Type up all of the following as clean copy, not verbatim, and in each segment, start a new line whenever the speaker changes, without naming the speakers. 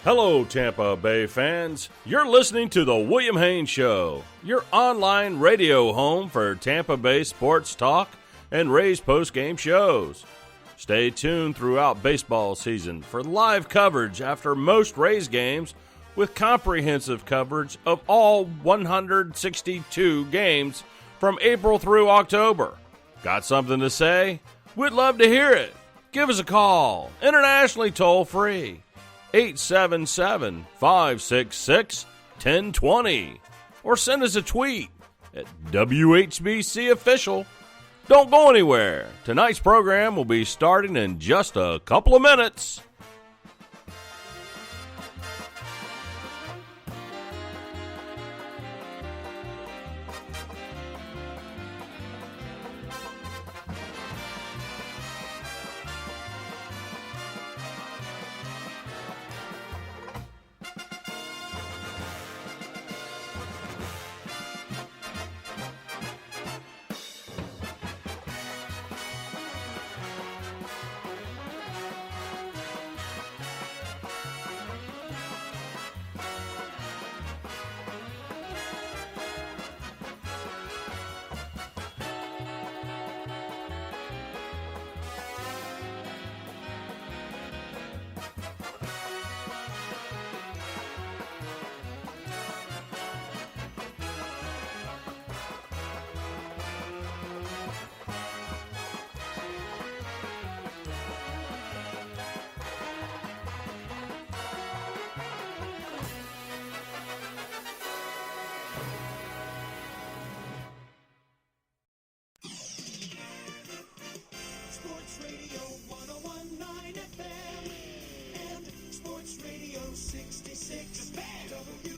Hello, Tampa Bay fans. You're listening to The William Haynes Show, your online radio home for Tampa Bay sports talk and Rays post-game shows. Stay tuned throughout baseball season for live coverage after most Rays games with comprehensive coverage of all 162 games from April through October. Got something to say? We'd love to hear it. Give us a call, internationally toll-free. 877-566-1020 or send us a tweet at WHBC Official. Don't go anywhere. Tonight's program will be starting in just a couple of minutes.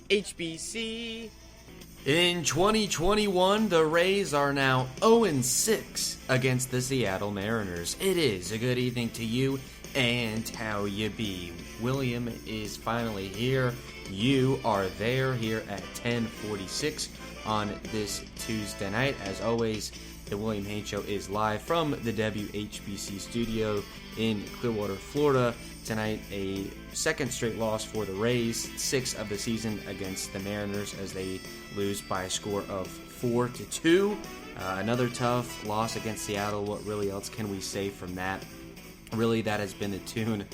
HBC. In 2021, the Rays are now 0-6 against the Seattle Mariners. It is a good evening to you, and how you be. William is finally here. You are there here at 10:46 on this Tuesday night. As always, the William Haynes Show is live from the WHBC studio in Clearwater, Florida. Tonight, a second straight loss for the Rays, 6th of the season against the Mariners as they lose by a score of 4-2. Another tough loss against Seattle. What really else can we say from that? Really, that has been the tune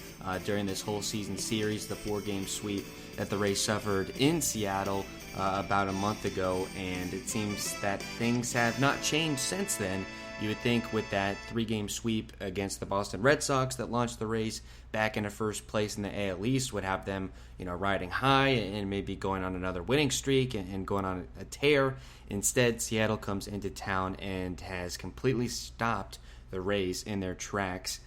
during this whole season series, the 4-game sweep that the Rays suffered in Seattle about a month ago, and it seems that things have not changed since then. You would think with that 3-game sweep against the Boston Red Sox that launched the Rays back into first place in the AL East would have them, riding high and maybe going on another winning streak and going on a tear. Instead, Seattle comes into town and has completely stopped the Rays in their tracks.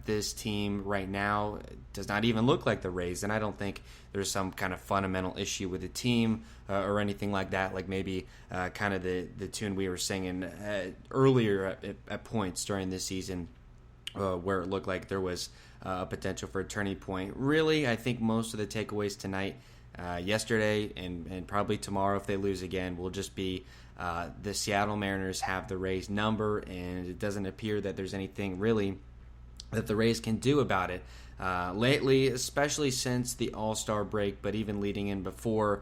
This team right now does not even look like the Rays, and I don't think there's some kind of fundamental issue with the team or anything like that, like maybe kind of the tune we were singing earlier at points during this season where it looked like there was a potential for a turning point. Really, I think most of the takeaways tonight, yesterday, and probably tomorrow if they lose again, will just be the Seattle Mariners have the Rays number, and it doesn't appear that there's anything really that the Rays can do about it. Lately, especially since the All-Star break, but even leading in before,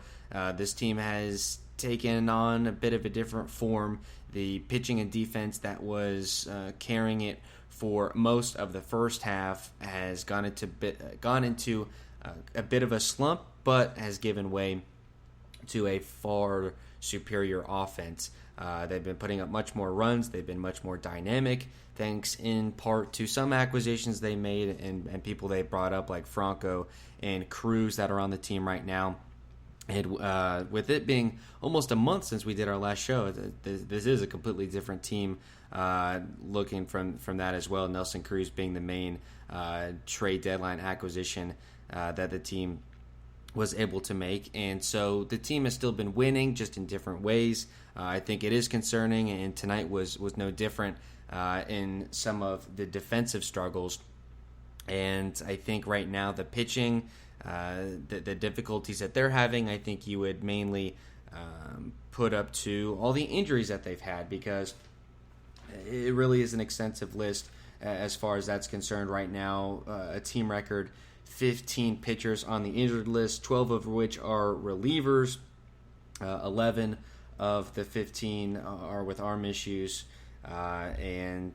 this team has taken on a bit of a different form. The pitching and defense that was carrying it for most of the first half has gone into a bit of a slump, but has given way to a far superior offense. They've been putting up much more runs. They've been much more dynamic, thanks in part to some acquisitions they made and people they brought up like Franco and Cruz that are on the team right now. And with it being almost a month since we did our last show, this is a completely different team looking from that as well. Nelson Cruz being the main trade deadline acquisition that the team was able to make. And so the team has still been winning, just in different ways. I think it is concerning, and tonight was no different in some of the defensive struggles. And I think right now the pitching, the difficulties that they're having, I think you would mainly put up to all the injuries that they've had, because it really is an extensive list as far as that's concerned right now. A team record 15 pitchers on the injured list, 12 of which are relievers. 11 of the 15 are with arm issues. And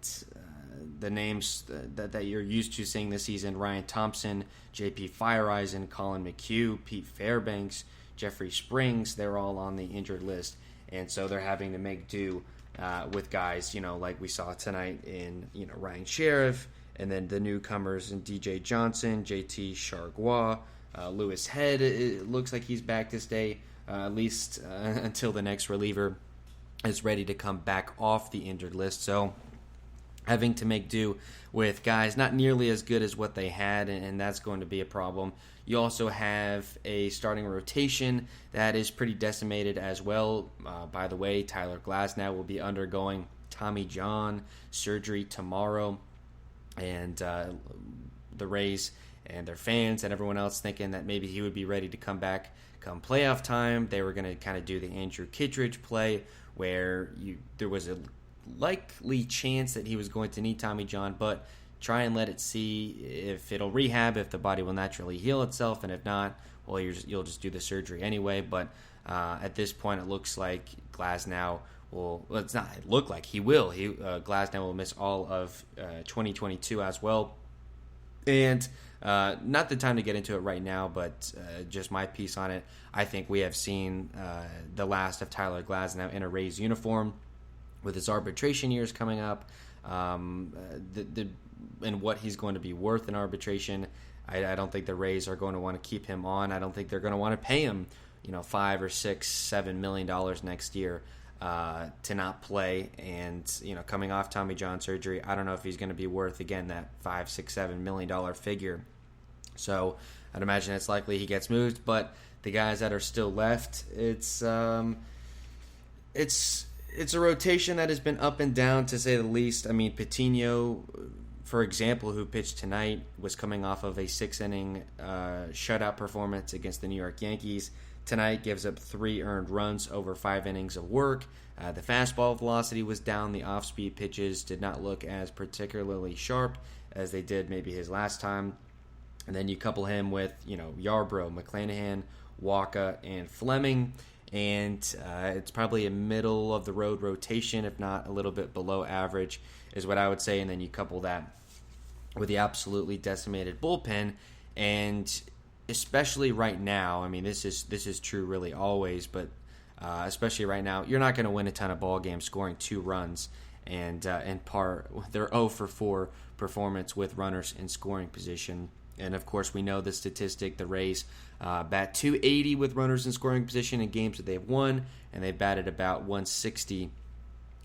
the names that you're used to seeing this season: Ryan Thompson, J.P. Fireeisen, Colin McHugh, Pete Fairbanks, Jeffrey Springs, they're all on the injured list. And so they're having to make do with guys, like we saw tonight in, Ryan Sheriff, and then the newcomers in DJ Johnson, JT Chargois, Lewis Head. It looks like he's back this day, at least until the next reliever is ready to come back off the injured list. So having to make do with guys not nearly as good as what they had, and that's going to be a problem. You also have a starting rotation that is pretty decimated as well. By the way, Tyler Glasnow will be undergoing Tommy John surgery tomorrow, and the Rays and their fans and everyone else thinking that maybe he would be ready to come back come playoff time. They were going to kind of do the Andrew Kittredge play, where there was a likely chance that he was going to need Tommy John, but try and let it see if it'll rehab, if the body will naturally heal itself, and if not, well, you'll just do the surgery anyway. But at this point, it looks like Glasnow will. Well, it's not. It look like he will. Glasnow will miss all of 2022 as well. And not the time to get into it right now, but just my piece on it. I think we have seen the last of Tyler Glasnow in a Rays uniform, with his arbitration years coming up, and what he's going to be worth in arbitration. I don't think the Rays are going to want to keep him on. I don't think they're going to want to pay him, $5 or $6, $7 million next year to not play. And coming off Tommy John surgery, I don't know if he's going to be worth, again, that $5, $6, $7 million figure. So I'd imagine it's likely he gets moved. But the guys that are still left, it's a rotation that has been up and down, to say the least. I mean, Patino, for example, who pitched tonight, was coming off of a 6-inning shutout performance against the New York Yankees. Tonight gives up 3 earned runs over 5 innings of work. The fastball velocity was down. The off-speed pitches did not look as particularly sharp as they did maybe his last time. And then you couple him with, Yarbrough, McClanahan, Walker, and Fleming. And it's probably a middle-of-the-road rotation, if not a little bit below average, is what I would say. And then you couple that with the absolutely decimated bullpen, and especially right now, I mean, this is true really always, but especially right now, you're not going to win a ton of ball games scoring 2 runs, and in part their 0 for 4 performance with runners in scoring position. And of course, we know the statistic: the Rays bat .280 with runners in scoring position in games that they've won, and they batted about .160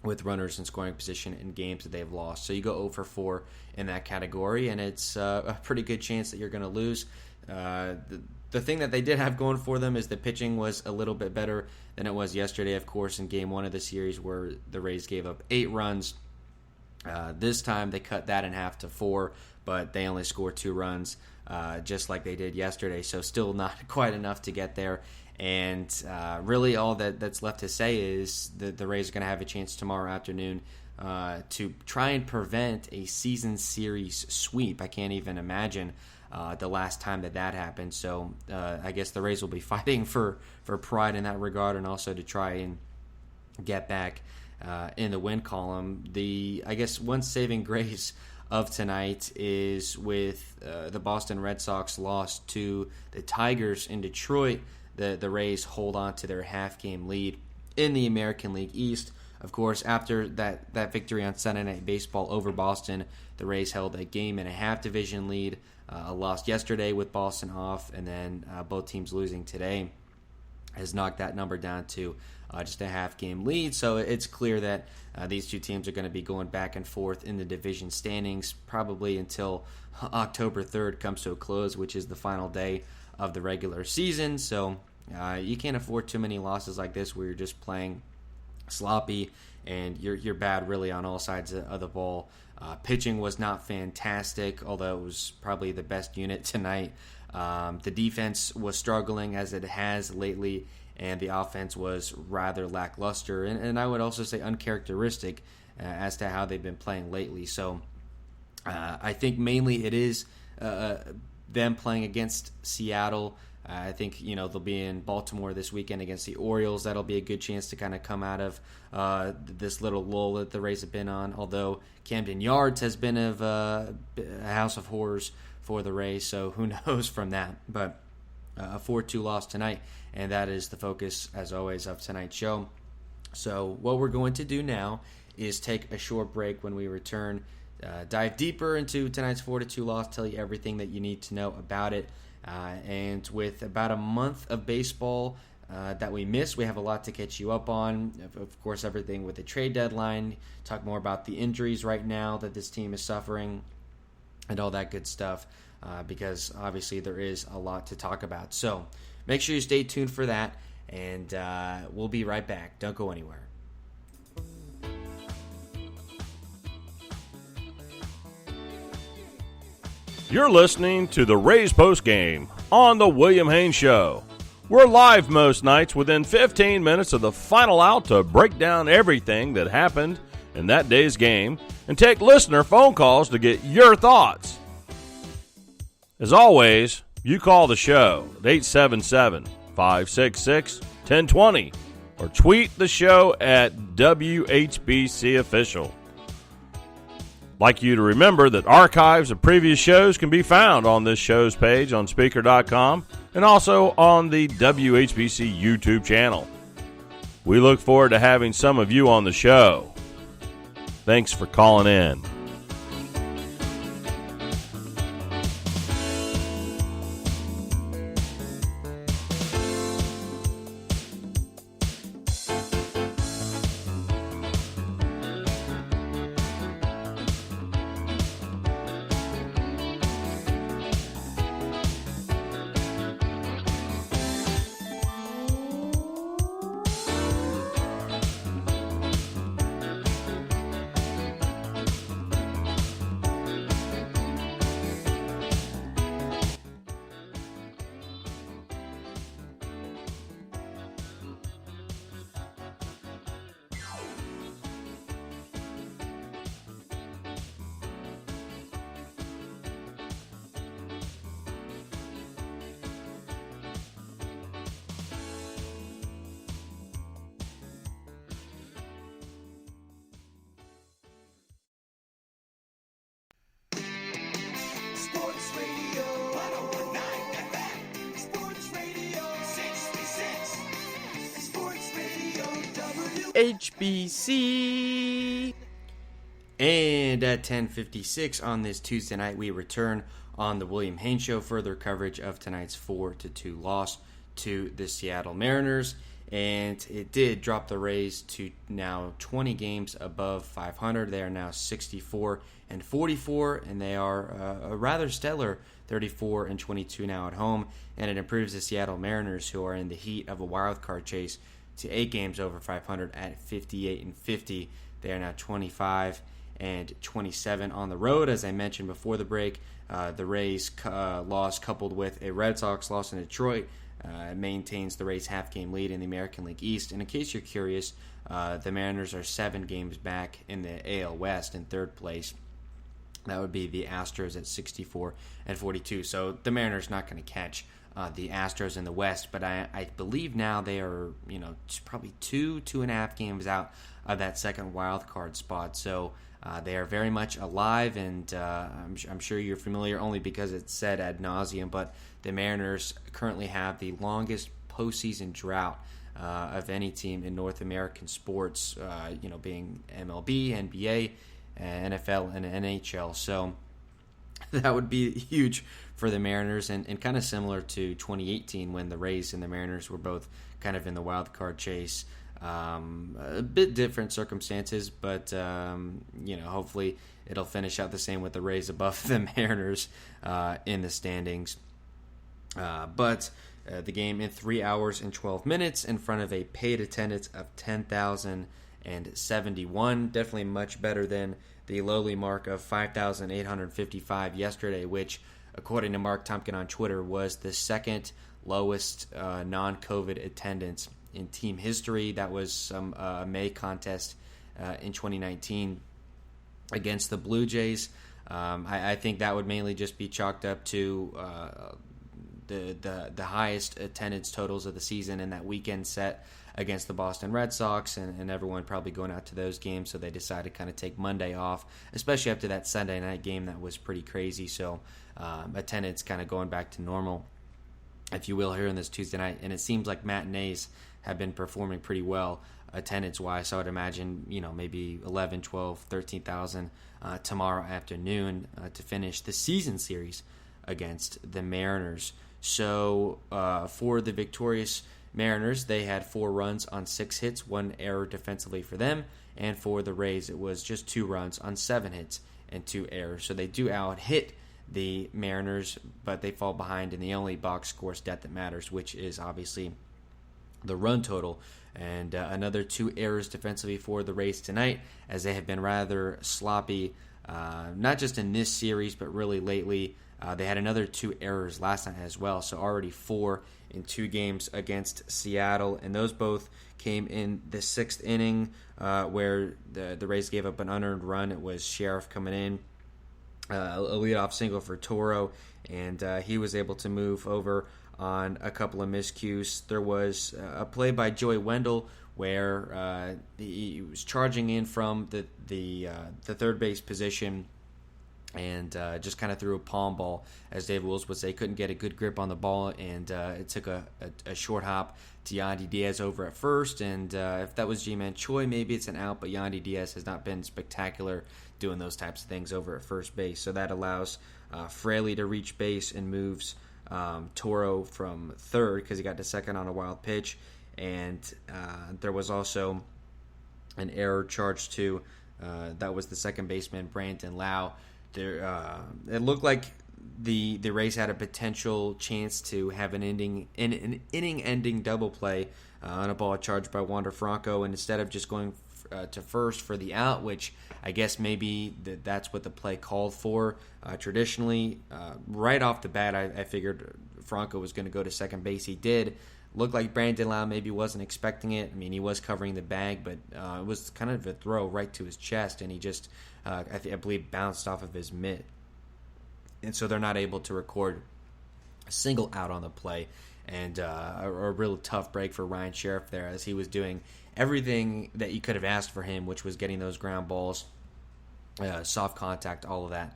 with runners in scoring position in games that they've lost. So you go 0 for 4 in that category, and it's a pretty good chance that you're going to lose. The thing that they did have going for them is the pitching was a little bit better than it was yesterday, of course, in Game 1 of the series, where the Rays gave up 8 runs. This time they cut that in half to 4, but they only scored 2 runs, just like they did yesterday. So still not quite enough to get there. And really all that's left to say is that the Rays are going to have a chance tomorrow afternoon to try and prevent a season series sweep. I can't even imagine the last time that happened. So I guess the Rays will be fighting for pride in that regard, and also to try and get back in the win column. I guess one saving grace of tonight is with the Boston Red Sox loss to the Tigers in Detroit. The Rays hold on to their half-game lead in the American League East. Of course, after that victory on Sunday Night Baseball over Boston, the Rays held a game-and-a-half division lead. Lost yesterday with Boston off, and then both teams losing today has knocked that number down to just a half-game lead. So it's clear that these two teams are going to be going back and forth in the division standings probably until October 3rd comes to a close, which is the final day of the regular season. So you can't afford too many losses like this where you're just playing sloppy and you're bad really on all sides of the ball. Pitching was not fantastic, although it was probably the best unit tonight. The defense was struggling, as it has lately, and the offense was rather lackluster, and I would also say uncharacteristic, as to how they've been playing lately. So I think mainly it is them playing against Seattle. I think, they'll be in Baltimore this weekend against the Orioles. That'll be a good chance to kind of come out of this little lull that the Rays have been on, although Camden Yards has been a house of horrors for the Rays, so who knows from that. But a 4-2 loss tonight, and that is the focus, as always, of tonight's show. So what we're going to do now is take a short break. When we return, dive deeper into tonight's 4-2 loss, tell you everything that you need to know about it. And with about a month of baseball that we missed, we have a lot to catch you up on. Of course, everything with the trade deadline, talk more about the injuries right now that this team is suffering, and all that good stuff, because obviously there is a lot to talk about. So make sure you stay tuned for that, and we'll be right back. Don't go anywhere.
You're listening to the Rays postgame on the William Haynes Show. We're live most nights within 15 minutes of the final out to break down everything that happened in that day's game and take listener phone calls to get your thoughts. As always, you call the show at 877-566-1020 or tweet the show at WHBC Official. Like you to remember that archives of previous shows can be found on this show's page on Speaker.com and also on the WHBC YouTube channel. We look forward to having some of you on the show. Thanks for calling in.
HBC. And at 10:56 on this Tuesday night, we return on the William Haynes Show. Further coverage of tonight's 4-2 loss to the Seattle Mariners. And it did drop the Rays to now 20 games above 500. They are now 64-44, and they are a rather stellar 34-22 now at home. And it improves the Seattle Mariners, who are in the heat of a wild card chase, to 8 games over 500 at 58-50. They are now 25-27 on the road. As I mentioned before the break, the Rays loss coupled with a Red Sox loss in Detroit maintains the Rays' half-game lead in the American League East. And in case you're curious, the Mariners are 7 games back in the AL West in third place. That would be the Astros at 64-42. So the Mariners not going to catch the Astros in the West, but I believe now they are, probably 2.5 games out of that second wild card spot. So they are very much alive, and I'm sure you're familiar only because it's said ad nauseum, but the Mariners currently have the longest postseason drought of any team in North American sports, being MLB, NBA, NFL, and NHL. So that would be huge for the Mariners, and kind of similar to 2018 when the Rays and the Mariners were both kind of in the wild card chase. A bit different circumstances, but hopefully it'll finish out the same with the Rays above the Mariners in the standings. But the game in 3 hours and 12 minutes in front of a paid attendance of 10,071. Definitely much better than the lowly mark of 5,855 yesterday, which, according to Mark Tompkin on Twitter, was the second lowest non-COVID attendance in team history. That was some May contest in 2019 against the Blue Jays. I think that would mainly just be chalked up to the highest attendance totals of the season in that weekend set against the Boston Red Sox, and everyone probably going out to those games, so they decided to kind of take Monday off, especially after that Sunday night game that was pretty crazy. So attendance kind of going back to normal, if you will, here on this Tuesday night. And it seems like matinees have been performing pretty well attendance-wise, so I would imagine, maybe 11, 12, 13,000 tomorrow afternoon to finish the season series against the Mariners. So for the victorious Mariners, they had 4 runs on 6 hits, 1 error defensively for them. And for the Rays, it was just 2 runs on 7 hits and 2 errors. So they do out-hit the Mariners, but they fall behind in the only box score stat that matters, which is obviously the run total. And another 2 errors defensively for the Rays tonight, as they have been rather sloppy, not just in this series, but really lately. They had another 2 errors last night as well, so already 4 in 2 games against Seattle, and those both came in the 6th inning, where the Rays gave up an unearned run. It was Sheriff coming in, a leadoff single for Toro, and he was able to move over on a couple of miscues. There was a play by Joey Wendell where he was charging in from the third base position, and just kind of threw a palm ball, as Dave Wills would say. Couldn't get a good grip on the ball, and it took a short hop to Yandy Diaz over at first, and if that was G-Man Choi, maybe it's an out, but Yandy Diaz has not been spectacular doing those types of things over at first base, so that allows Fraley to reach base and moves Toro from third, because he got to second on a wild pitch, and there was also an error charged to, that was the second baseman, Brandon Lau. It looked like the Rays had a potential chance to have an inning-ending double play on a ball charged by Wander Franco, and instead of just going to first for the out, which I guess maybe that's what the play called for. Traditionally, right off the bat, I figured Franco was going to go to second base. He did. Looked like Brandon Lau maybe wasn't expecting it. I mean, he was covering the bag, but it was kind of a throw right to his chest, and he just, I believe, bounced off of his mitt. And so they're not able to record a single out on the play, and a real tough break for Ryan Sheriff there, as he was doing everything that you could have asked for him, which was getting those ground balls, soft contact, all of that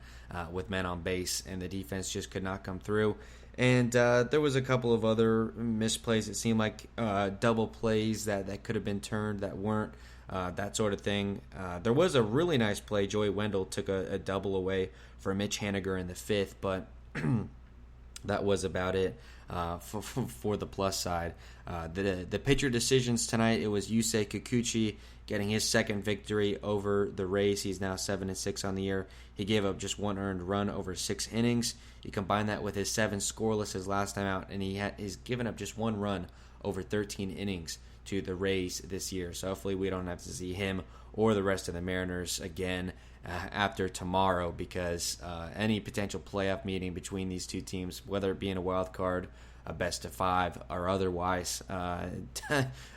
with men on base, and the defense just could not come through. And there was a couple of other misplays. It seemed like double plays that could have been turned that weren't, that sort of thing. There was a really nice play. Joey Wendell took a double away for Mitch Haniger in the 5th, but that was about it for the plus side. The pitcher decisions tonight, it was Yusei Kikuchi getting his second victory over the Rays. He's now 7-6 on the year. He gave up just 1 earned run over 6 innings. You combine that with his 7 scoreless his last time out, and he's given up just 1 run over 13 innings to the Rays this year. So hopefully we don't have to see him or the rest of the Mariners again after tomorrow, because any potential playoff meeting between these two teams, whether it be in a wild card, a best of 5, or otherwise, I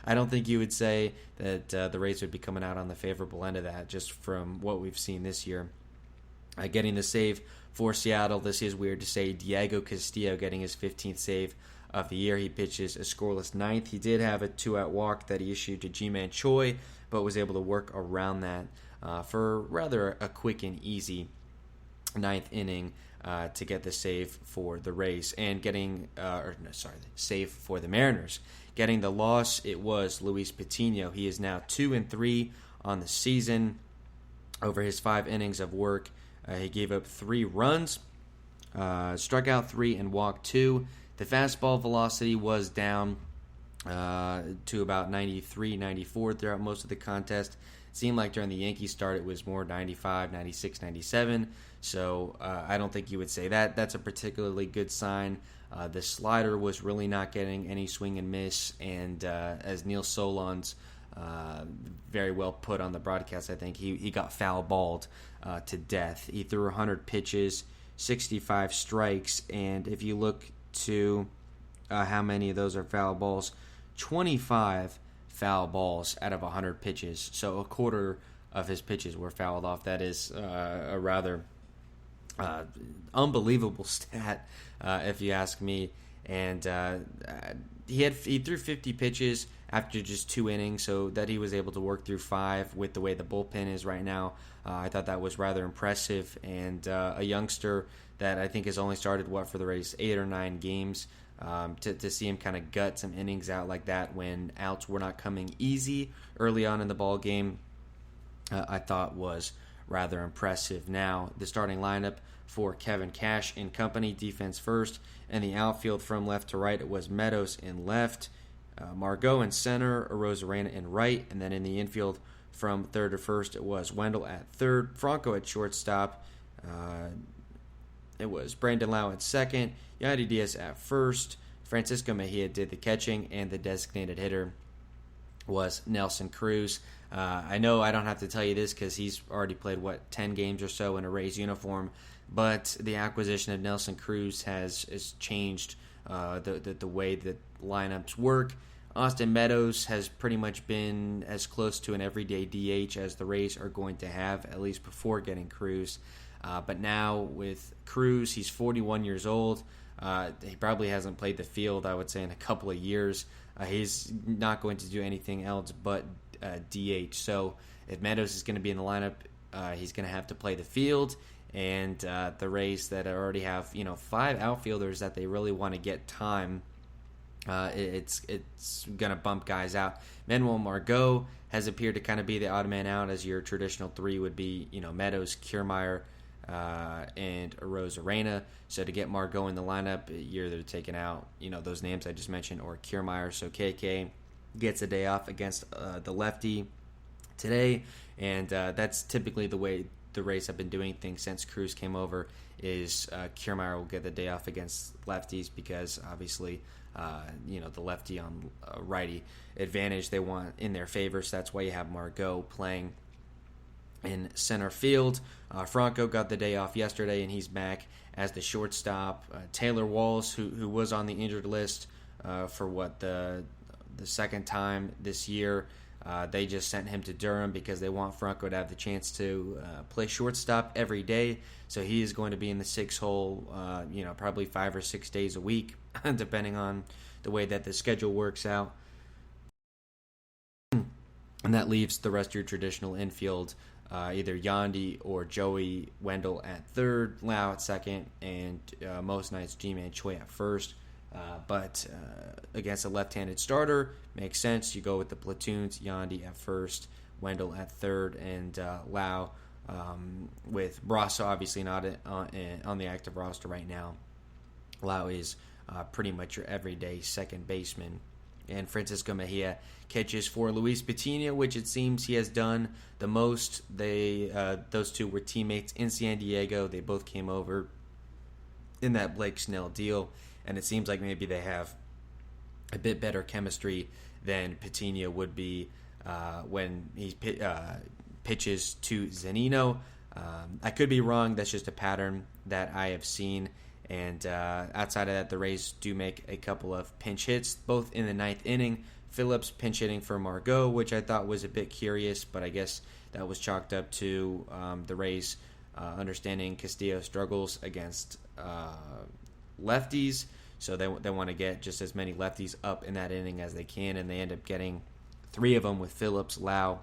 don't think you would say that the Rays would be coming out on the favorable end of that, just from what we've seen this year. Getting the save for Seattle, this is weird to say, Diego Castillo getting his 15th save of the year. He pitches a scoreless 9th. He did have a 2-out walk that he issued to G-Man Choi, but was able to work around that for rather a quick and easy 9th inning to get the save for the Rays, and save for the Mariners. Getting the loss, it was Luis Patino. He is now 2-3 on the season. Over his 5 innings of work, he gave up 3 runs, struck out 3 and walked 2. The fastball velocity was down to about 93, 94 throughout most of the contest. It seemed like during the Yankees start it was more 95, 96, 97. So I don't think you would say that. That's a particularly good sign. The slider was really not getting any swing and miss. And as Neil Solondz very well put on the broadcast, I think he got foul balled to death. He threw 100 pitches, 65 strikes. And if you look to how many of those are foul balls, 25 foul balls out of 100 pitches. So a quarter of his pitches were fouled off. That is a rather unbelievable stat, if you ask me. And he threw 50 pitches after just 2 innings, so that he was able to work through 5 with the way the bullpen is right now. I thought that was rather impressive, and a youngster that I think has only started, for the Rays, 8 or 9 games. To see him kind of gut some innings out like that when outs were not coming easy early on in the ball game, I thought was rather impressive. Now, the starting lineup for Kevin Cash and company, defense first, and the outfield from left to right, it was Meadows in left, Margot in center, Arozarena in right, and then in the infield from third to first, it was Wendell at third, Franco at shortstop, it was Brandon Lau at second, Yandy Diaz at first, Francisco Mejia did the catching, and the designated hitter was Nelson Cruz. I know I don't have to tell you this because he's already played, 10 games or so in a Rays uniform, but the acquisition of Nelson Cruz has changed the way that lineups work. Austin Meadows has pretty much been as close to an everyday DH as the Rays are going to have, at least before getting Cruz. But now with Cruz, he's 41 years old. He probably hasn't played the field, I would say, in a couple of years. He's not going to do anything else but DH. So if Meadows is going to be in the lineup, he's going to have to play the field. And the Rays that already have 5 outfielders that they really want to get time, it's going to bump guys out. Manuel Margot has appeared to kind of be the odd man out, as your traditional 3 would be Meadows, Kiermaier, and Arozarena. So to get Margot in the lineup, you're either taking out those names I just mentioned or Kiermaier. So KK gets a day off against the lefty today, and that's typically the way the Rays have been doing things since Cruz came over. Is Kiermaier will get the day off against lefties because obviously the lefty on righty advantage they want in their favor. So that's why you have Margot playing in center field. Franco got the day off yesterday, and he's back as the shortstop. Taylor Walls, who was on the injured list for the second time this year, they just sent him to Durham because they want Franco to have the chance to play shortstop every day. So he is going to be in the 6-hole, probably 5 or 6 days a week, depending on the way that the schedule works out. And that leaves the rest of your traditional infield, either Yandy or Joey Wendell at third, Lau at second, and most nights G-Man Choi at first. But against a left-handed starter, makes sense. You go with the platoons, Yandy at first, Wendell at third, and Lau with Brasso obviously not on the active roster right now. Lau is pretty much your everyday second baseman. And Francisco Mejia catches for Luis Patino, which it seems he has done the most. Those two were teammates in San Diego. They both came over in that Blake Snell deal, and it seems like maybe they have a bit better chemistry than Patino would be when he pitches to Zunino. I could be wrong. That's just a pattern that I have seen. And outside of that, the Rays do make a couple of pinch hits, both in the 9th inning. Phillips pinch hitting for Margot, which I thought was a bit curious, but I guess that was chalked up to the Rays understanding Castillo's struggles against lefties. So they want to get just as many lefties up in that inning as they can, and they end up getting 3 of them with Phillips, Lau,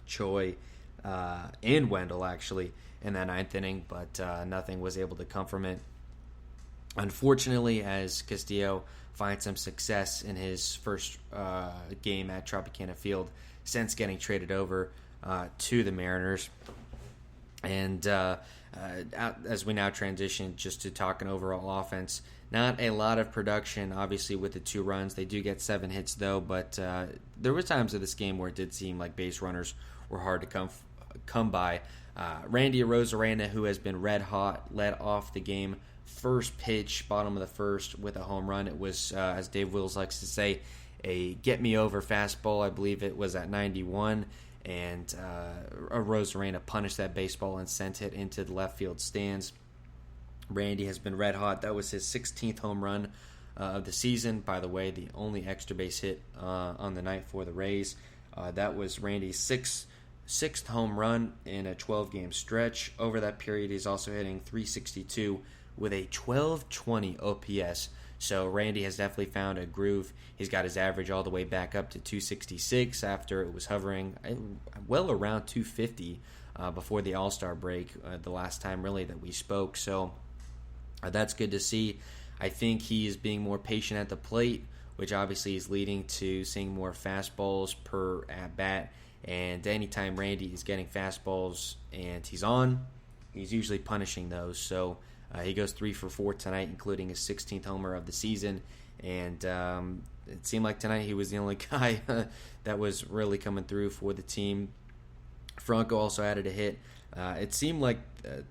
Choi, and Wendell actually in that 9th inning, but nothing was able to come from it. Unfortunately, as Castillo finds some success in his first game at Tropicana Field since getting traded over to the Mariners. And as we now transition just to talking overall offense, not a lot of production, obviously, with the 2 runs. They do get 7 hits, though, but there were times of this game where it did seem like base runners were hard to come by. Randy Arozarena, who has been red hot, led off the game. First pitch, bottom of the first, with a home run. It was, as Dave Wills likes to say, a get-me-over fastball. I believe it was at 91, and Arozarena punished that baseball and sent it into the left field stands. Randy has been red hot. That was his 16th home run of the season. By the way, the only extra base hit on the night for the Rays. That was Randy's 6th sixth home run in a 12-game stretch. Over that period, he's also hitting .362 with a 1220 OPS. So Randy has definitely found a groove. He's got his average all the way back up to .266 after it was hovering well around .250 before the All-Star break, the last time really that we spoke. So that's good to see. I think he is being more patient at the plate, which obviously is leading to seeing more fastballs per at-bat. And anytime Randy is getting fastballs and he's on, he's usually punishing those. So he goes 3 for 4 tonight, including his 16th homer of the season. And it seemed like tonight he was the only guy that was really coming through for the team. Franco also added a hit. It seemed like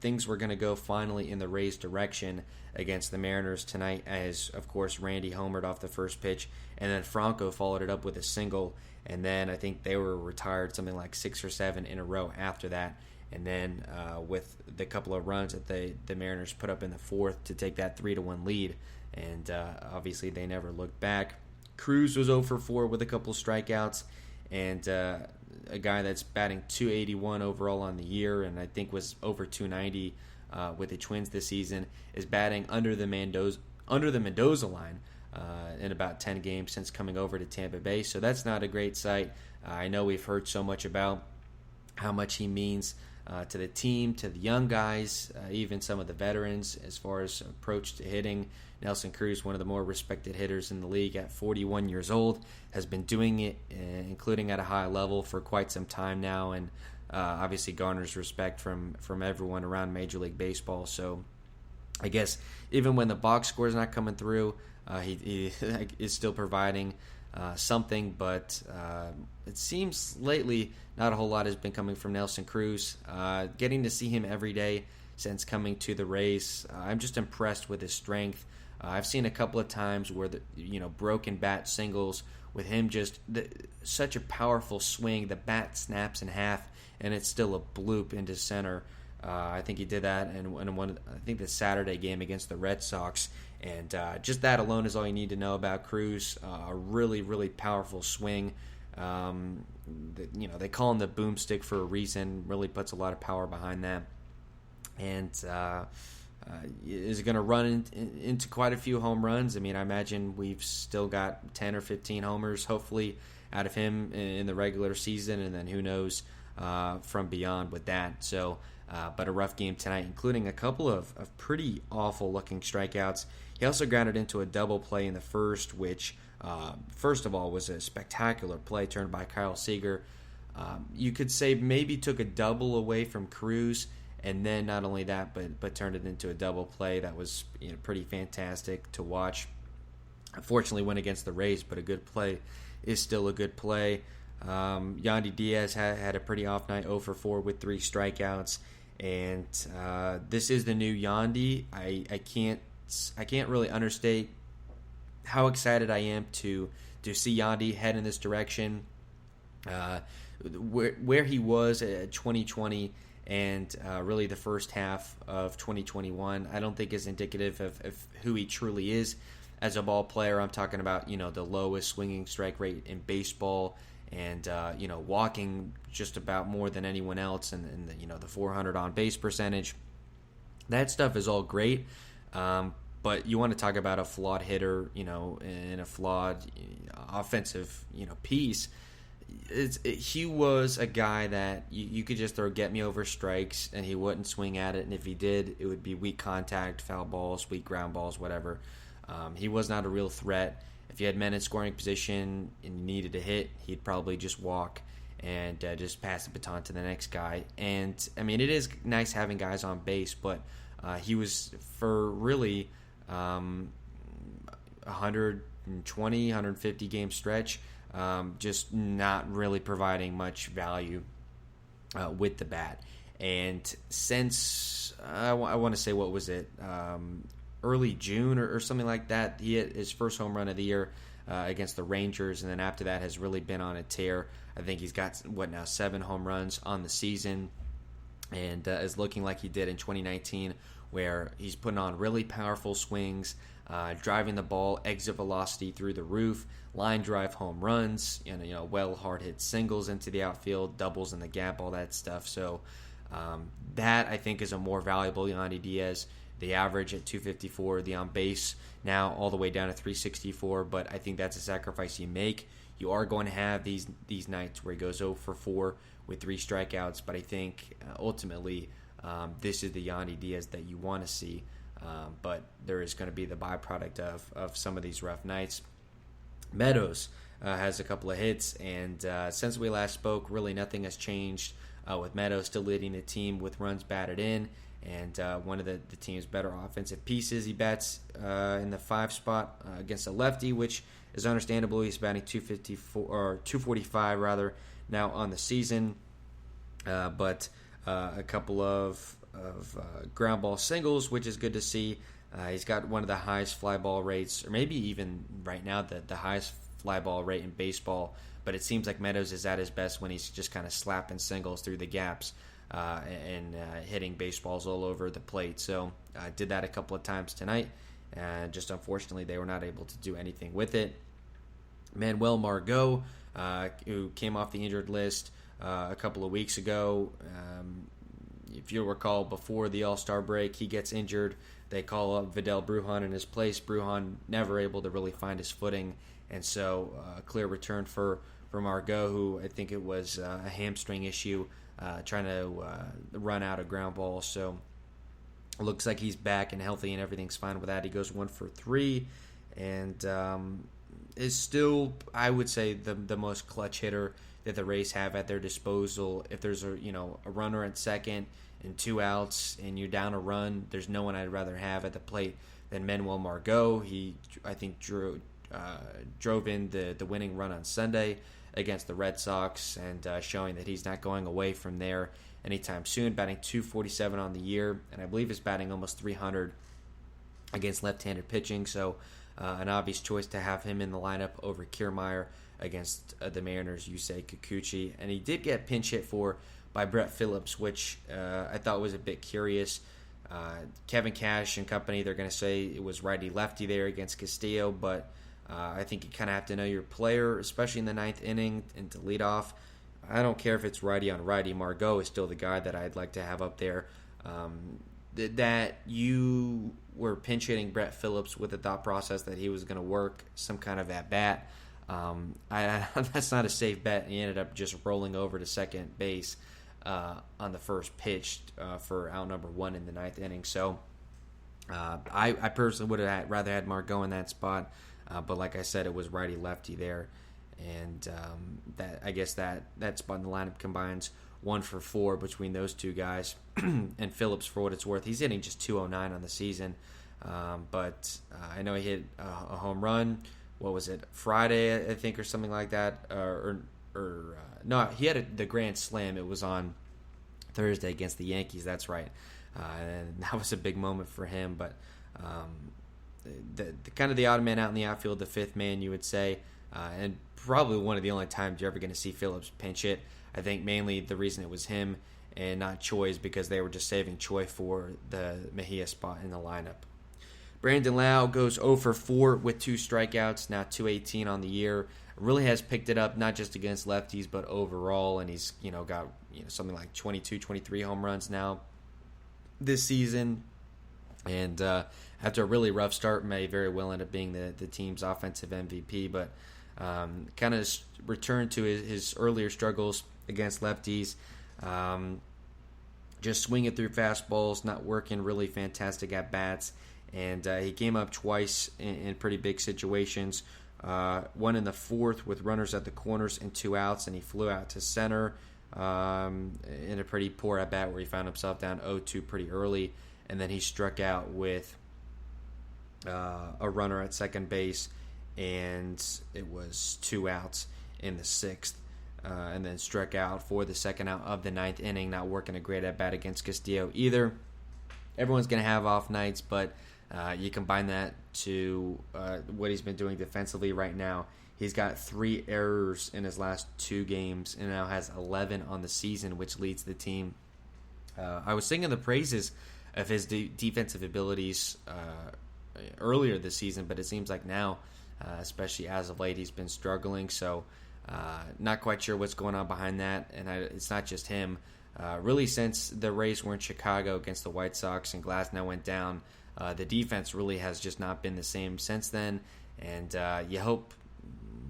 things were going to go finally in the Rays' direction against the Mariners tonight, as, of course, Randy homered off the first pitch, and then Franco followed it up with a single, and then I think they were retired something like 6 or 7 in a row after that. And then with the couple of runs that the Mariners put up in the fourth to take that 3-1 lead, and obviously they never looked back. Cruz was 0 for 4 with a couple of strikeouts, and a guy that's batting .281 overall on the year, and I think was over .290 with the Twins this season, is batting under the Mendoza line in about 10 games since coming over to Tampa Bay. So that's not a great sight. I know we've heard so much about how much he means to the team, to the young guys, even some of the veterans as far as approach to hitting. Nelson Cruz, one of the more respected hitters in the league at 41 years old, has been doing it, including at a high level, for quite some time now, and obviously garners respect from everyone around Major League Baseball. So I guess even when the box score is not coming through, he is still providing something, but it seems lately not a whole lot has been coming from Nelson Cruz. Getting to see him every day since coming to the Rays, I'm just impressed with his strength. I've seen a couple of times where broken bat singles with him, just such a powerful swing. The bat snaps in half, and it's still a bloop into center. I think he did that in the Saturday game against the Red Sox. And just that alone is all you need to know about Cruz. A really, really powerful swing. They call him the boomstick for a reason. Really puts a lot of power behind that. And is going to run into quite a few home runs. I mean, I imagine we've still got 10 or 15 homers, hopefully, out of him in the regular season. And then who knows from beyond with that. So, but a rough game tonight, including a couple of pretty awful-looking strikeouts. He also grounded into a double play in the first, which, first of all, was a spectacular play turned by Kyle Seager. You could say maybe took a double away from Cruz, and then not only that, but turned it into a double play that was pretty fantastic to watch. Unfortunately, went against the Rays, but a good play is still a good play. Yandy Diaz had a pretty off night, 0 for 4 with 3 strikeouts, and this is the new Yandy. I can't really understate how excited I am to see Yandy head in this direction. Where he was at 2020 and really the first half of 2021, I don't think is indicative of who he truly is as a ball player. I'm talking about the lowest swinging strike rate in baseball, and walking just about more than anyone else, and the 400 on base percentage. That stuff is all great, but you want to talk about a flawed hitter, and a flawed offensive, piece. He was a guy that you could just throw get me over strikes and he wouldn't swing at it, and if he did, it would be weak contact, foul balls, weak ground balls, whatever. He was not a real threat. If you had men in scoring position and you needed to hit, he'd probably just walk and just pass the baton to the next guy. And, I mean, it is nice having guys on base, but he was, for really 120, 150 game stretch, just not really providing much value with the bat. And since, I want to say, what was it, early June or something like that, he hit his first home run of the year against the Rangers, and then after that has really been on a tear. I think he's got 7 home runs on the season. and is looking like he did in 2019, where he's putting on really powerful swings, driving the ball, exit velocity through the roof, line drive home runs, and well hard hit singles into the outfield, doubles in the gap, all that stuff. So that I think is a more valuable Yandy Diaz. The average at 254, the on base now all the way down to 364, but I think that's a sacrifice you make. You are going to have these nights where he goes 0 for 4 with 3 strikeouts, but I think ultimately this is the Yandy Diaz that you want to see. But there is going to be the byproduct of some of these rough nights. Meadows has a couple of hits, and since we last spoke, really nothing has changed with Meadows still leading the team with runs batted in, and one of the team's better offensive pieces. He bats in the 5 spot against a lefty, which is understandable. He's batting 254 or 245 rather now on the season, but a couple of ground ball singles, which is good to see. He's got one of the highest fly ball rates, or maybe even right now the highest fly ball rate in baseball. But it seems like Meadows is at his best when he's just kind of slapping singles through the gaps and hitting baseballs all over the plate. So did that a couple of times tonight. Just unfortunately, they were not able to do anything with it. Manuel Margot, who came off the injured list a couple of weeks ago. If you'll recall, before the All-Star break, he gets injured. They call up Vidal Brujan in his place. Brujan never able to really find his footing, and so a clear return for Margot, who I think it was a hamstring issue, trying to run out a ground ball. So it looks like he's back and healthy and everything's fine with that. He goes 1 for 3 and is still, I would say, the most clutch hitter that the Rays have at their disposal. If there's a runner at second and 2 outs and you're down a run, there's no one I'd rather have at the plate than Manuel Margot. He, I think, drove in the winning run on Sunday against the Red Sox, and showing that he's not going away from there anytime soon. Batting 247 on the year, and I believe is batting almost 300 against left-handed pitching. So an obvious choice to have him in the lineup over Kiermaier against the Mariners, Yusei Kikuchi. And he did get pinch hit for by Brett Phillips, which I thought was a bit curious. Kevin Cash and company, they're going to say it was righty-lefty there against Castillo, but I think you kind of have to know your player, especially in the 9th inning, and to lead off. I don't care if it's righty on righty. Margot is still the guy that I'd like to have up there. That you were pinch hitting Brett Phillips with the thought process that he was going to work some kind of at-bat. That's not a safe bet. He ended up just rolling over to second base on the first pitch for out number 1 in the 9th inning. So I personally would have rather had Margot in that spot. But like I said, it was righty-lefty there. And that I guess that spot in the lineup combines 1 for 4 between those two guys. And Phillips, for what it's worth, he's hitting just 209 on the season. But I know he hit a home run. What was it, Friday, I think, or something like that? No, he had the grand slam. It was on Thursday against the Yankees. That's right. And that was a big moment for him. But the kind of the odd man out in the outfield, the 5th man, you would say, and probably one of the only times you're ever going to see Phillips pinch hit. I think mainly the reason it was him and not Choi is because they were just saving Choi for the Mejia spot in the lineup. Brandon Lau goes 0 for 4 with 2 strikeouts, now 218 on the year. Really has picked it up, not just against lefties, but overall, and he's got something like 22, 23 home runs now this season. And after a really rough start, may very well end up being the team's offensive MVP, but kind of returned to his earlier struggles against lefties. Just swinging through fastballs, not working really fantastic at bats. And he came up twice in pretty big situations. One in the 4th with runners at the corners and 2 outs, and he flew out to center in a pretty poor at bat where he found himself down 0-2 pretty early. And then he struck out with a runner at second base, and it was 2 outs in the 6th. And then struck out for the second out of the 9th inning, not working a great at bat against Castillo either. Everyone's going to have off nights, but you combine that to what he's been doing defensively right now. He's got 3 errors in his last 2 games and now has 11 on the season, which leads the team I was singing the praises of his defensive abilities earlier this season, but it seems like now, especially as of late, he's been struggling. So not quite sure what's going on behind that, and it's not just him. Really, since the Rays were in Chicago against the White Sox and Glasnow went down, the defense really has just not been the same since then. And you hope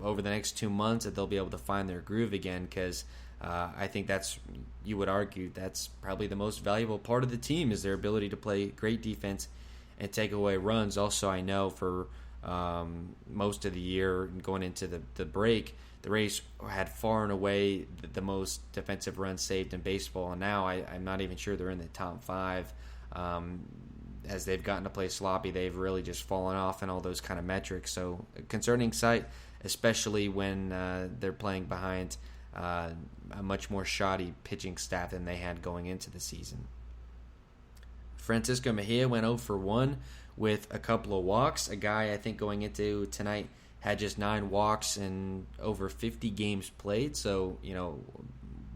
over the next 2 months that they'll be able to find their groove again, because I think you would argue that's probably the most valuable part of the team, is their ability to play great defense and take away runs. Also, I know for most of the year going into the break, the Rays had far and away the most defensive runs saved in baseball, and now I'm not even sure they're in the top 5. As they've gotten to play sloppy, they've really just fallen off in all those kind of metrics. So a concerning sight, especially when they're playing behind a much more shoddy pitching staff than they had going into the season. Francisco Mejia went 0 for 1 with a couple of walks. A guy I think going into tonight had just 9 walks in over 50 games played. So,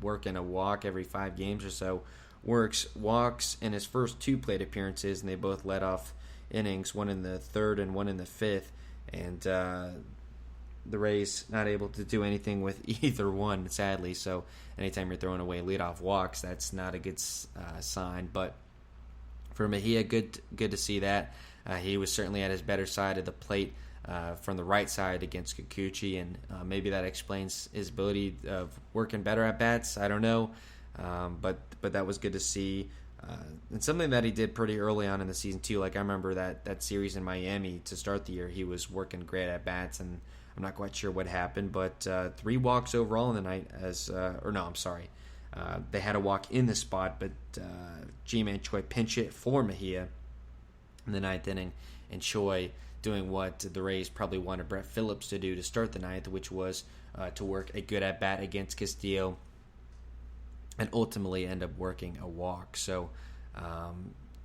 working a walk every 5 games or so. Works walks in his first 2 plate appearances, and they both led off innings, one in the 3rd and one in the 5th. And the Rays not able to do anything with either one, sadly. So anytime you're throwing away leadoff walks, that's not a good sign. But for Mejia, good to see that. He was certainly at his better side of the plate from the right side against Kikuchi, and maybe that explains his ability of working better at bats. I don't know, but that was good to see. And something that he did pretty early on in the season too. Like I remember that series in Miami to start the year, he was working great at bats, and I'm not quite sure what happened, but 3 walks overall in the night. They had a walk in the spot, but Ji-Man Choi pinch hit for Mejia in the 9th inning, and Choi doing what the Rays probably wanted Brett Phillips to do to start the 9th, which was to work a good at-bat against Castillo and ultimately end up working a walk. So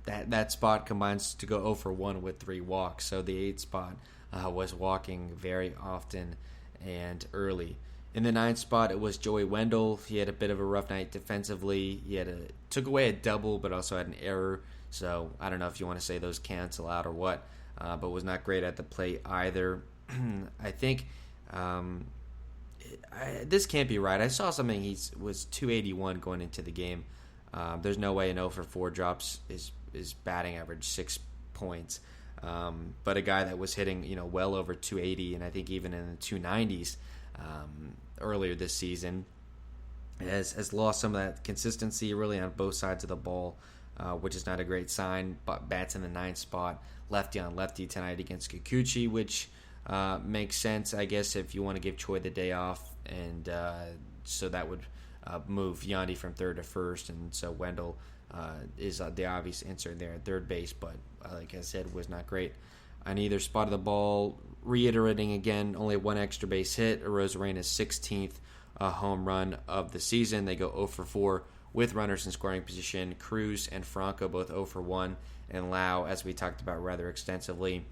that spot combines to go 0 for 1 with 3 walks. So the 8th spot was walking very often and early. In the 9th spot, it was Joey Wendell. He had a bit of a rough night defensively. He took away a double, but also had an error. So I don't know if you want to say those cancel out or what, but was not great at the plate either. I think this can't be right. I saw something he was 281 going into the game. There's no way an 0 for 4 drops his batting average 6 points. But a guy that was hitting well over 280, and I think even in the 290s earlier this season, has lost some of that consistency really on both sides of the ball, which is not a great sign. But bats in the 9th spot, lefty on lefty tonight against Kikuchi, which makes sense, I guess, if you want to give Choi the day off, and so that would move Yandy from 3rd to 1st, and so Wendell is the obvious answer there at 3rd base, but like I said, was not great on either spot of the ball. Reiterating again, only 1 extra base hit, Arozarena's 16th home run of the season. They go 0 for 4 with runners in scoring position. Cruz and Franco both 0 for 1, and Lau, as we talked about rather extensively,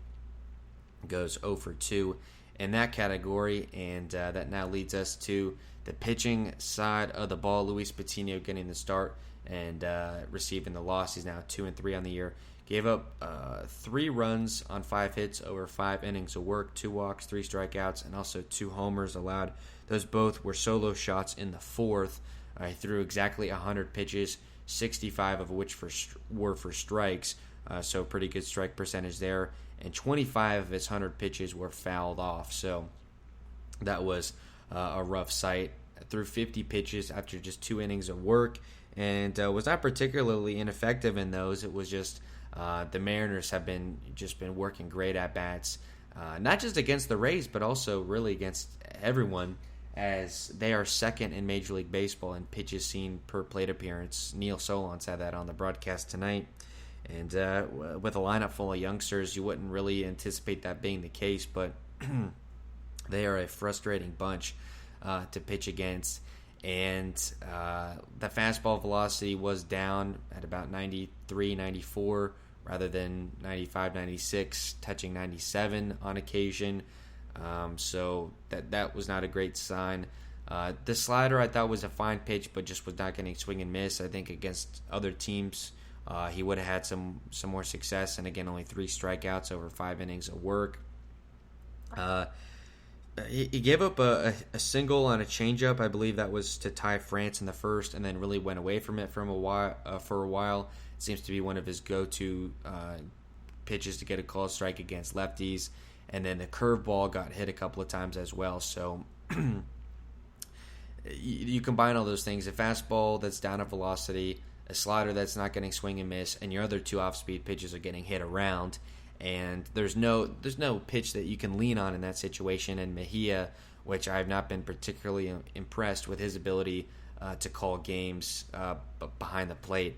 goes 0 for 2 in that category. And that now leads us to the pitching side of the ball. Luis Patino getting the start and receiving the loss. He's now 2-3 on the year. Gave up 3 runs on 5 hits over 5 innings of work, 2 walks, 3 strikeouts, and also 2 homers allowed. Those both were solo shots in the 4th. He threw exactly 100 pitches, 65 of which were for strikes, so pretty good strike percentage there. And 25 of his 100 pitches were fouled off, so that was a rough sight. Threw 50 pitches after just 2 innings of work, and was not particularly ineffective in those. It was just the Mariners have been working great at bats, not just against the Rays, but also really against everyone, as they are 2nd in Major League Baseball in pitches seen per plate appearance. Neil Solon said that on the broadcast tonight. And with a lineup full of youngsters, you wouldn't really anticipate that being the case, but they are a frustrating bunch to pitch against. And the fastball velocity was down at about 93, 94, rather than 95, 96, touching 97 on occasion. So that was not a great sign. The slider I thought was a fine pitch, but just was not getting swing and miss. I think against other teams, he would have had some more success. And again, only 3 strikeouts over 5 innings of work. He gave up a single on a changeup. I believe that was to tie France in the first, and then really went away from it for a while. It seems to be one of his go-to pitches to get a called strike against lefties. And then the curveball got hit a couple of times as well. So you combine all those things: a fastball that's down at velocity, a slider that's not getting swing and miss, and your other 2 off-speed pitches are getting hit around. And there's no pitch that you can lean on in that situation. And Mejia, which I have not been particularly impressed with his ability to call games behind the plate.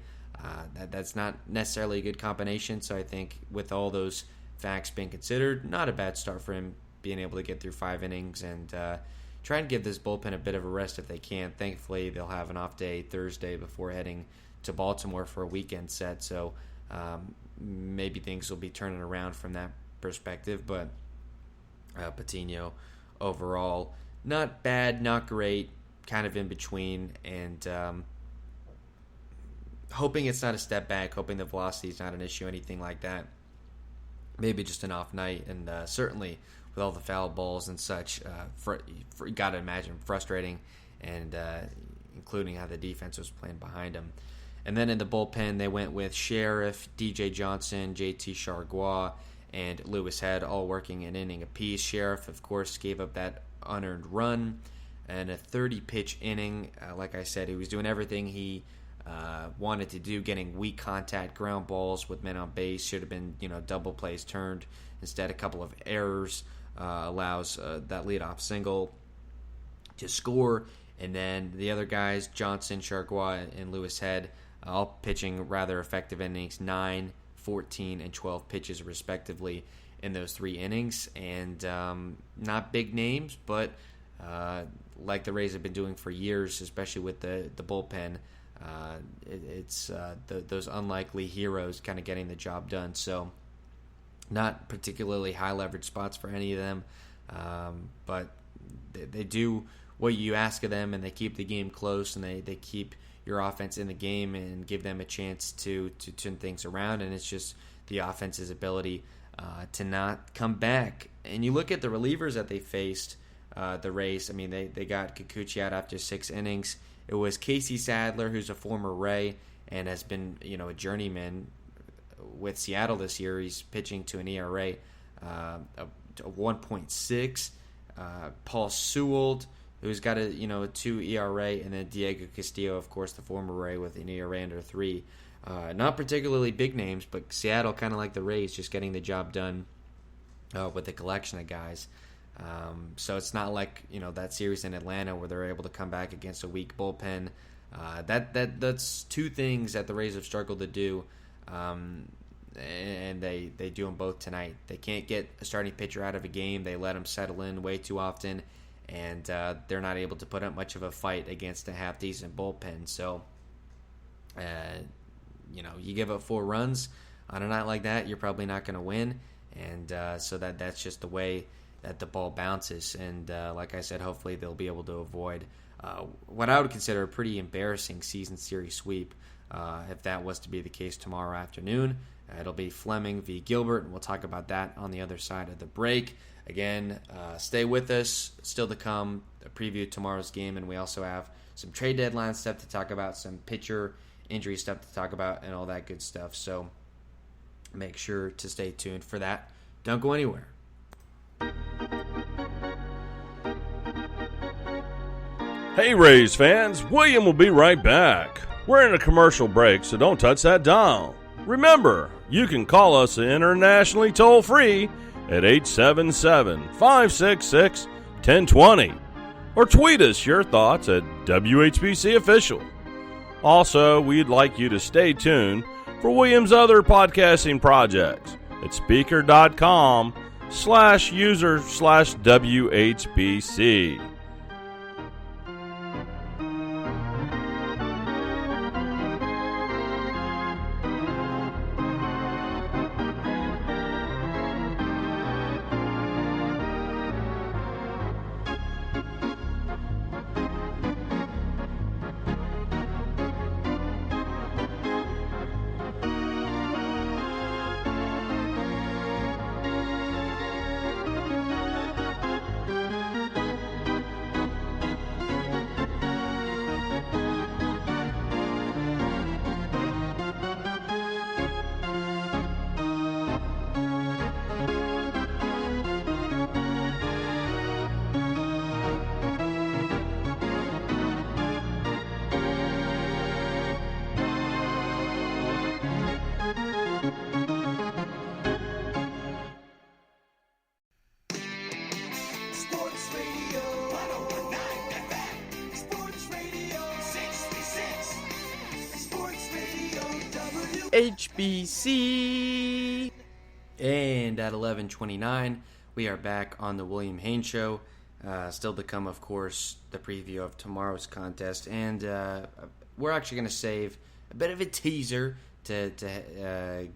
That's not necessarily a good combination. So I think with all those facts being considered, not a bad start for him, being able to get through 5 innings and try and give this bullpen a bit of a rest if they can. Thankfully, they'll have an off day Thursday before heading to Baltimore for a weekend set. So maybe things will be turning around from that perspective. But Patino, overall, not bad, not great, kind of in between. And hoping it's not a step back, hoping the velocity is not an issue, anything like that. Maybe just an off night, and certainly with all the foul balls and such, you got to imagine frustrating, and including how the defense was playing behind him. And then in the bullpen, they went with Sheriff, DJ Johnson, JT Chargois, and Lewis Head, all working an inning apiece. Sheriff, of course, gave up that unearned run and a 30-pitch inning. Like I said, he was doing everything he wanted to do, getting weak contact ground balls with men on base. Should have been, double plays turned. Instead, a couple of errors allows that leadoff single to score. And then the other guys, Johnson, Chargois, and Lewis Head, all pitching rather effective innings, 9, 14, and 12 pitches respectively in those 3 innings. And not big names, but like the Rays have been doing for years, especially with the bullpen, it's those unlikely heroes kind of getting the job done. So not particularly high leverage spots for any of them, but they do what you ask of them, and they keep the game close, and they keep your offense in the game and give them a chance to turn things around. And it's just the offense's ability to not come back. And you look at the relievers that they faced, the Rays. I mean, they got Kikuchi out after 6 innings. It was Casey Sadler, who's a former Ray and has been, a journeyman with Seattle this year. He's pitching to an ERA of 1.6. Paul Sewell, who's got a 2 ERA, and then Diego Castillo, of course, the former Ray, with an ERA under 3. Not particularly big names, but Seattle, kind of like the Rays, just getting the job done with a collection of guys. So it's not like that series in Atlanta where they're able to come back against a weak bullpen. That's 2 things that the Rays have struggled to do, and they do them both tonight. They can't get a starting pitcher out of a game. They let him settle in way too often, and they're not able to put up much of a fight against a half-decent bullpen. So, you give up 4 runs on a night like that, you're probably not going to win, and so that's just the way that the ball bounces. And like I said, hopefully they'll be able to avoid what I would consider a pretty embarrassing season series sweep. If that was to be the case tomorrow afternoon, it'll be Fleming v. Gilbert, and we'll talk about that on the other side of the break. Again, stay with us. Still to come, a preview of tomorrow's game, and we also have some trade deadline stuff to talk about, some pitcher injury stuff to talk about, and all that good stuff. So make sure to stay tuned for that. Don't go anywhere.
Hey Rays fans, William will be right back. We're in a commercial break, so don't touch that dial. Remember, you can call us internationally toll-free at 877-566-1020 or tweet us your thoughts at WHBC Official. Also, we'd like you to stay tuned for William's other podcasting projects at speaker.com/user/WHBC.
HBC. And at 11:29, we are back on the William Haynes Show. Still to come, of course, the preview of tomorrow's contest. And we're actually going to save a bit of a teaser to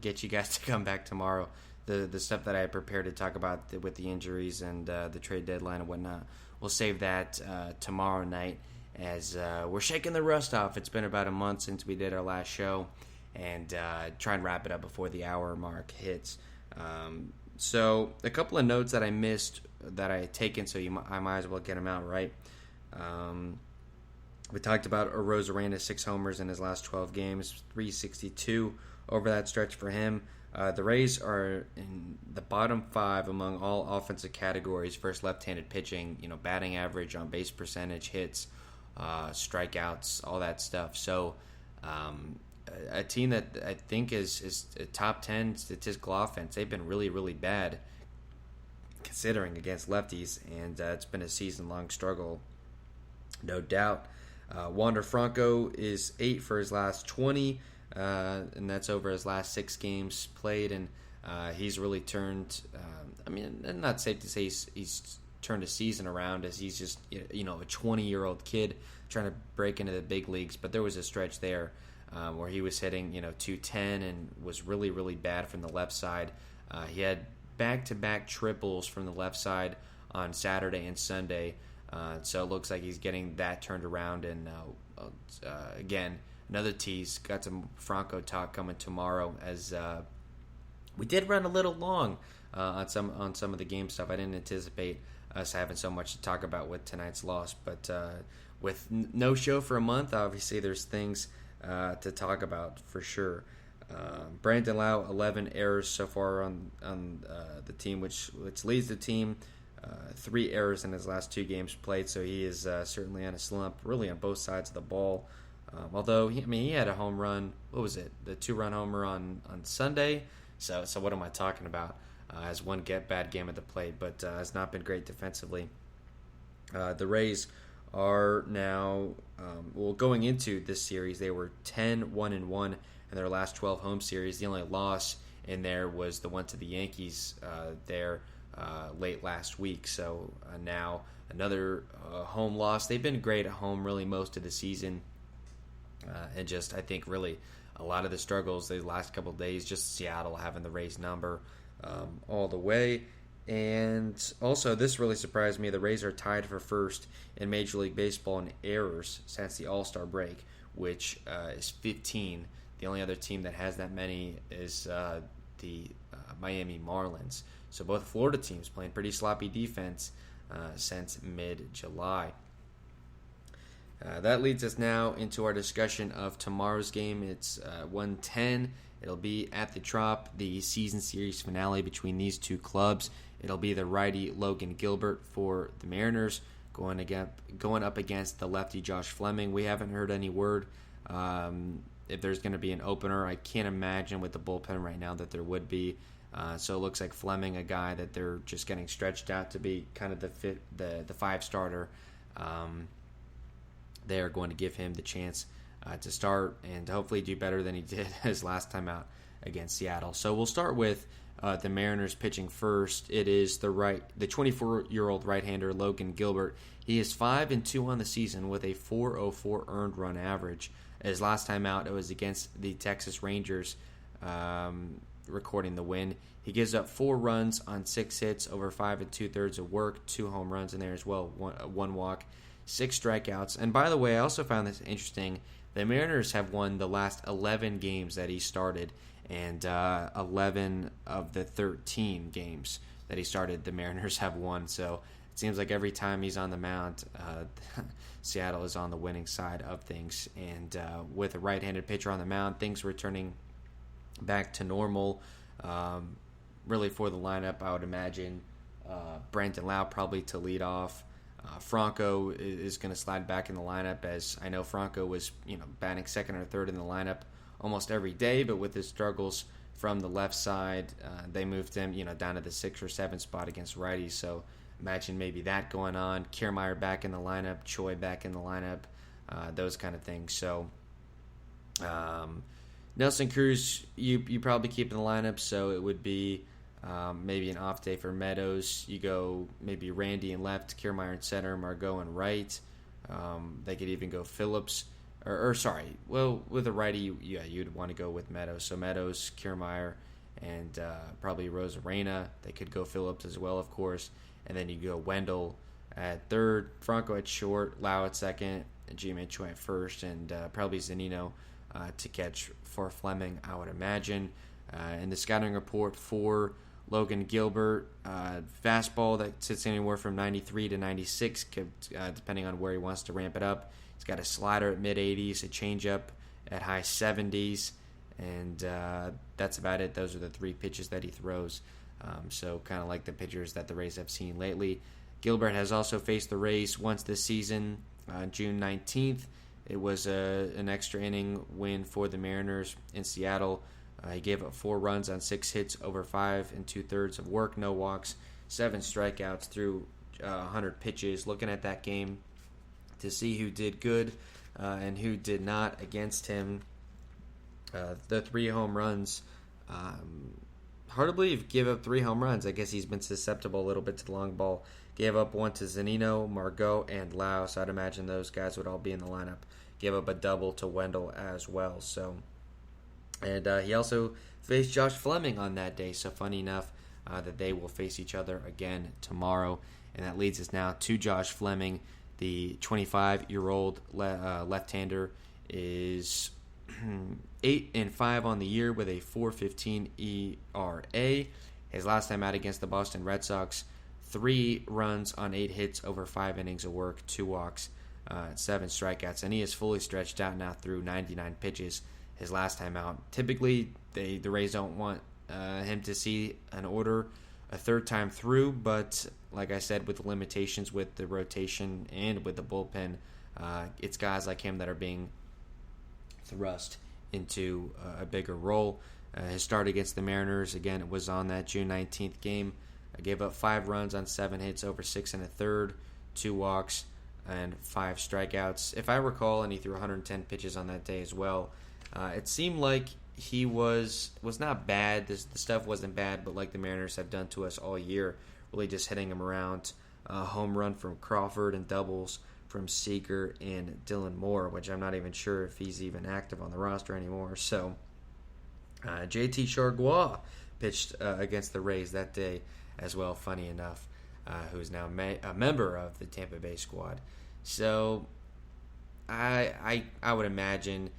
get you guys to come back tomorrow. The stuff that I prepared to talk about with the injuries and the trade deadline and whatnot. We'll save that tomorrow night as we're shaking the rust off. It's been about a month since we did our last show, and try and wrap it up before the hour mark hits. So a couple of notes that I missed that I had taken, so I might as well get them out right. We talked about Arozarena, 6 homers in his last 12 games, 362 over that stretch for him. The Rays are in the bottom 5 among all offensive categories versus left-handed pitching, batting average, on base percentage, hits, strikeouts, all that stuff. So a team that I think is a top 10 statistical offense. They've been really, really bad considering against lefties, and it's been a season-long struggle, no doubt. Wander Franco is 8 for his last 20, and that's over his last 6 games played, and he's really turned, not safe to say he's turned a season around, as he's just, a 20-year-old kid trying to break into the big leagues, but there was a stretch there where he was hitting, 210 and was really, really bad from the left side. He had back-to-back triples from the left side on Saturday and Sunday, so it looks like he's getting that turned around. And again, another tease. Got some Franco talk coming tomorrow, as we did run a little long on some of the game stuff. I didn't anticipate us having so much to talk about with tonight's loss, but with no show for a month, obviously there's things to talk about for sure. Brandon Lau, 11 errors so far on the team, which leads the team. 3 errors in his last 2 games played, so he is certainly on a slump, really on both sides of the ball. Although he had a home run. What was it? The 2-run homer on Sunday. So what am I talking about? Has one bad game at the plate, but has not been great defensively. The Rays are now going into this series. They were 10-1-1 in their last 12 home series. The only loss in there was the one to the Yankees late last week. So now another home loss. They've been great at home really most of the season. And just, I think, really a lot of the struggles the last couple of days, just Seattle having the Rays number all the way. And also, this really surprised me. The Rays are tied for first in Major League Baseball in errors since the All-Star break, which is 15. The only other team that has that many is the Miami Marlins. So both Florida teams playing pretty sloppy defense since mid-July. That leads us now into our discussion of tomorrow's game. It's 1:10. It'll be at the Trop, the season series finale between these two clubs. It'll be the righty Logan Gilbert for the Mariners going up against the lefty Josh Fleming. We haven't heard any word if there's going to be an opener. I can't imagine with the bullpen right now that there would be. So it looks like Fleming, a guy that they're just getting stretched out to be kind of the 5-starter. They are going to give him the chance to start and hopefully do better than he did his last time out against Seattle. So we'll start with the Mariners pitching first. It is the 24-year-old right-hander Logan Gilbert. He is 5-2 on the season with a .404 earned run average. His last time out, it was against the Texas Rangers, recording the win. He gives up 4 runs on 6 hits over 5 2/3 of work, 2 home runs in there as well, one walk, 6 strikeouts. And by the way, I also found this interesting. The Mariners have won the last 11 games that he started, and 11 of the 13 games that he started, the Mariners have won. So it seems like every time he's on the mound, Seattle is on the winning side of things. And with a right-handed pitcher on the mound, things returning back to normal. Really for the lineup, I would imagine Brandon Lau probably to lead off. Franco is going to slide back in the lineup, as I know Franco was batting second or third in the lineup almost every day, but with his struggles from the left side, they moved him down to the 6 or 7 spot against righties. So imagine maybe that going on. Kiermaier back in the lineup, Choi back in the lineup, those kind of things. So Nelson Cruz, you probably keep in the lineup, so it would be maybe an off day for Meadows. You go maybe Randy in left, Kiermaier in center, Margot in right. They could even go Phillips, with a righty, you'd want to go with Meadows. So Meadows, Kiermaier, and probably Rosarena. They could go Phillips as well, of course. And then you go Wendell at third, Franco at short, Lau at second, and G-Man Choi at first, and probably Zunino to catch for Fleming, I would imagine. In the scouting report for Logan Gilbert, fastball that sits anywhere from 93 to 96, depending on where he wants to ramp it up. He's got a slider at mid-80s, a changeup at high 70s, and that's about it. Those are the three pitches that he throws. So kind of like the pitchers that the Rays have seen lately. Gilbert has also faced the Rays once this season on June 19th. It was an extra inning win for the Mariners in Seattle. He gave up 4 runs on 6 hits over 5 2/3 of work, no walks, 7 strikeouts through 100 pitches. Looking at that game to see who did good and who did not against him. The 3 home runs, hard to believe, give up 3 home runs. I guess he's been susceptible a little bit to the long ball. Gave up 1 to Zunino, Margot, and Lau, so I'd imagine those guys would all be in the lineup. Gave up a double to Wendell as well. And he also faced Josh Fleming on that day, so funny enough that they will face each other again tomorrow. And that leads us now to Josh Fleming. The 25-year-old left-hander is 8-5 on the year with a 4.15 ERA. His last time out against the Boston Red Sox, 3 runs on 8 hits over 5 innings of work, 2 walks, 7 strikeouts, and he is fully stretched out now through 99 pitches. His last time out. Typically, the Rays don't want him to see an order a third time through, but like I said, with the limitations with the rotation and with the bullpen, it's guys like him that are being thrust into a bigger role. His start against the Mariners, again, it was on that June 19th game. I gave up 5 runs on 7 hits over 6 1/3, 2 walks, and 5 strikeouts. If I recall, and he threw 110 pitches on that day as well. It seemed like he was not bad. The stuff wasn't bad, but like the Mariners have done to us all year, really just hitting him around. Home run from Crawford and doubles from Seager and Dylan Moore, which I'm not even sure if he's even active on the roster anymore. So JT Chargois pitched against the Rays that day as well, funny enough, who is now a member of the Tampa Bay squad. So I would imagine...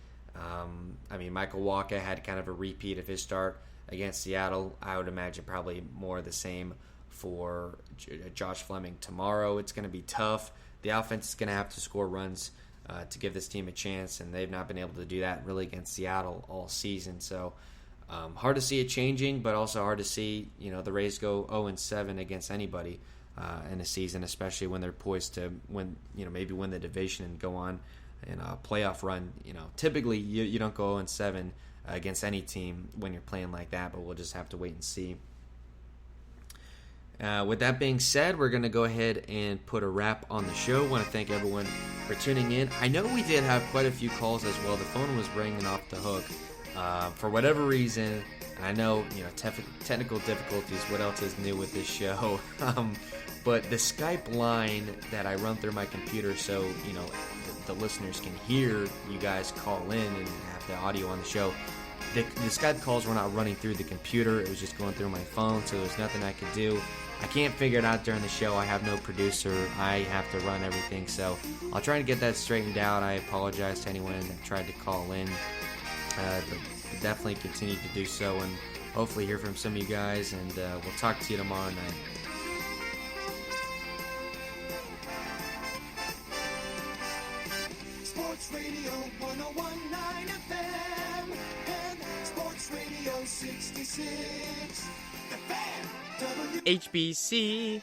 Michael Wacha had kind of a repeat of his start against Seattle. I would imagine probably more of the same for Josh Fleming tomorrow. It's going to be tough. The offense is going to have to score runs to give this team a chance, and they've not been able to do that really against Seattle all season. So hard to see it changing, but also hard to see the Rays go 0-7 against anybody in a season, especially when they're poised to maybe win the division and go on in a playoff run. Typically you don't go 0-7 against any team when you're playing like that, but we'll just have to wait and see. With that being said, we're going to go ahead and put a wrap on the show. I want to thank everyone for tuning in. I know we did have quite a few calls as well. The phone was ringing off the hook for whatever reason. I know technical difficulties. What else is new with this show? But the Skype line that I run through my computer, so the listeners can hear you guys call in and have the audio on the show. The Skype calls were not running through the computer. It was just going through my phone, so there's nothing I could do. I can't figure it out during the show. I have no producer. I have to run everything, so I'll try to get that straightened out. I apologize to anyone that tried to call in. Definitely continue to do so, and hopefully hear from some of you guys, and we'll talk to you tomorrow night.
Sports Radio 101.9 FM and Sports Radio 66. The Fan.
HBC